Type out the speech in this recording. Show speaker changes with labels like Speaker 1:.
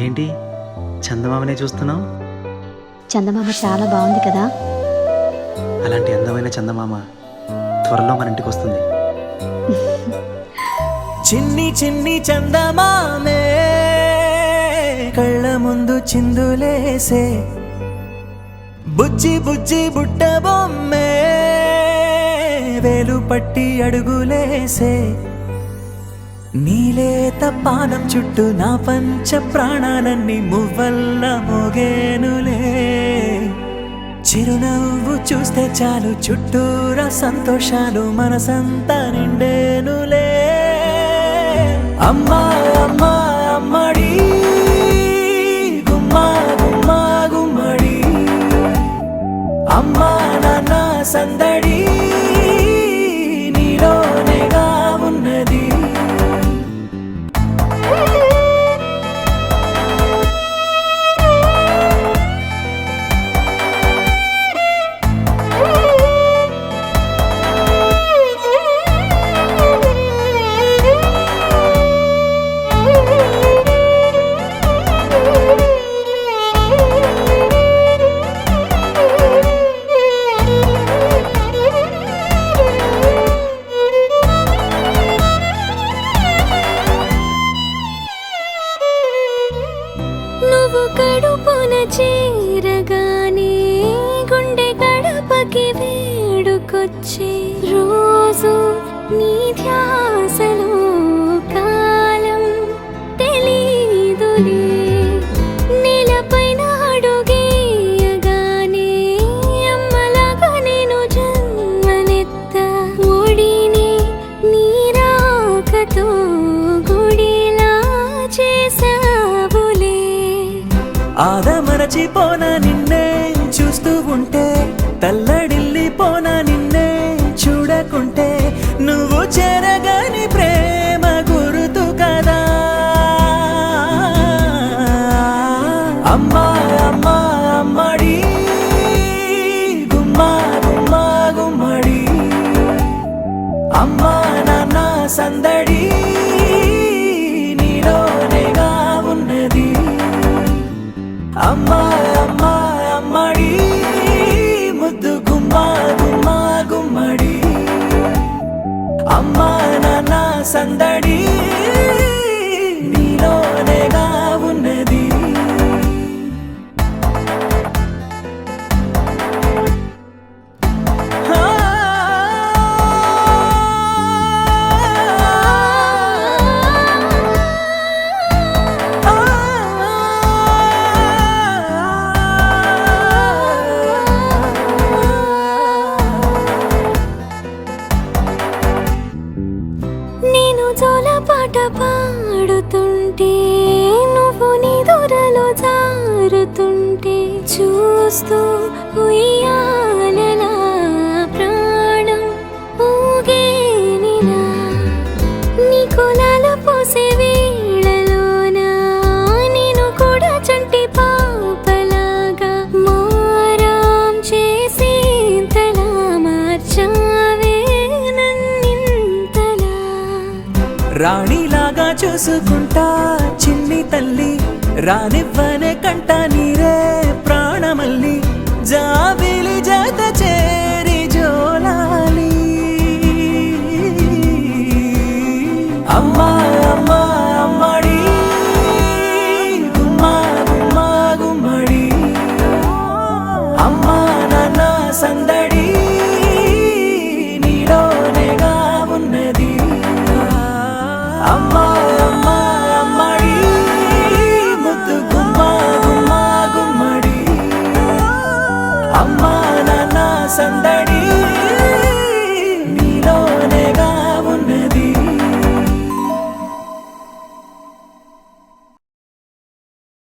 Speaker 1: ఏంటి చందమామనే చూస్తున్నావు?
Speaker 2: చందమామ చాలా బాగుంది కదా.
Speaker 1: అలాంటి అందమైన చందమామ త్వరలో మన ఇంటికి వస్తుంది.
Speaker 3: చిన్ని చిన్ని చందమామే కళ్ళ ముందు చిందులేసే, బుజ్జి బుజ్జి బుట్ట బొమ్మే వేలు పట్టి అడుగులేసే, నీలేత పానం చుట్టూ నా పంచ ప్రాణాలన్నీ మువ్వల్ల మోగేనులే. చిరునవ్వు చూస్తే చాలు చుట్టూరా సంతోషాలు మనసంతా నిండేనులే. అమ్మా అమ్మా అమ్మడి గుమ్మా గుమ్మా గుమ్మడి, అమ్మా నాన్న సందడి నీలోనేగా ఉన్నది.
Speaker 4: నువ్వు కడుపున చేరగానే గుండె గడపకి వేడుకొచ్చే రోజు నీ ధ్యాసలో కాలం తెలీదులే. నేలపైన అడుగేయగానే అమ్మలాగా నేను జన్మనెత్త, ఒడిని నీ రాకతో గుడిలా చేసావులే.
Speaker 3: ఆదమరచిపోనా నిన్నే చూస్తూ ఉంటే, తల్లడిల్లిపోనా నిన్నే చూడకుంటే, నువ్వు చెరగని ప్రేమ గురుతు కదా. అమ్మా అమ్మా అమ్మడి గుమ్మా గుమ్మా గుమ్మడి, అమ్మా నాన్న సందడి నీలోనేగా ఉన్నది. అమ్మా అమ్మా అమ్మడి ముద్దు గుమ్మా గుమ్మా గుమ్మడి, అమ్మా నాన్న సందడి నీలోనేగా ఉన్నది.
Speaker 4: నేను జోలపాట పాడుతుంటే, నువ్వు నీ దూరలో జారుతుంటే, చూస్తూ ఉయ్యాలలా ప్రాణం ఊగేనిలా. నీ కులాల పోసే వేళలోన నేను కూడా చంటి పాపలాగా మారాం చేసేంతలా మార్చావే నన్నింతలా.
Speaker 3: రాణిలాగా చూసుకుంటా చిన్ని తల్లి, రానివ్వనే కంట నీరే ప్రాణమల్లి, జాబిలి జత చేరి జోలాలి. అమ్మా అమ్మా అమ్మడి గుమ్మా గుమ్మా గుమ్మడి, అమ్మా నాన్న సందడి నీలోనేగా ఉన్నది. అమ్మా అమ్మా అమ్మడి ముద్దు గుమ్మా గుమ్మా గుమ్మడి, అమ్మా నాన్న సందడి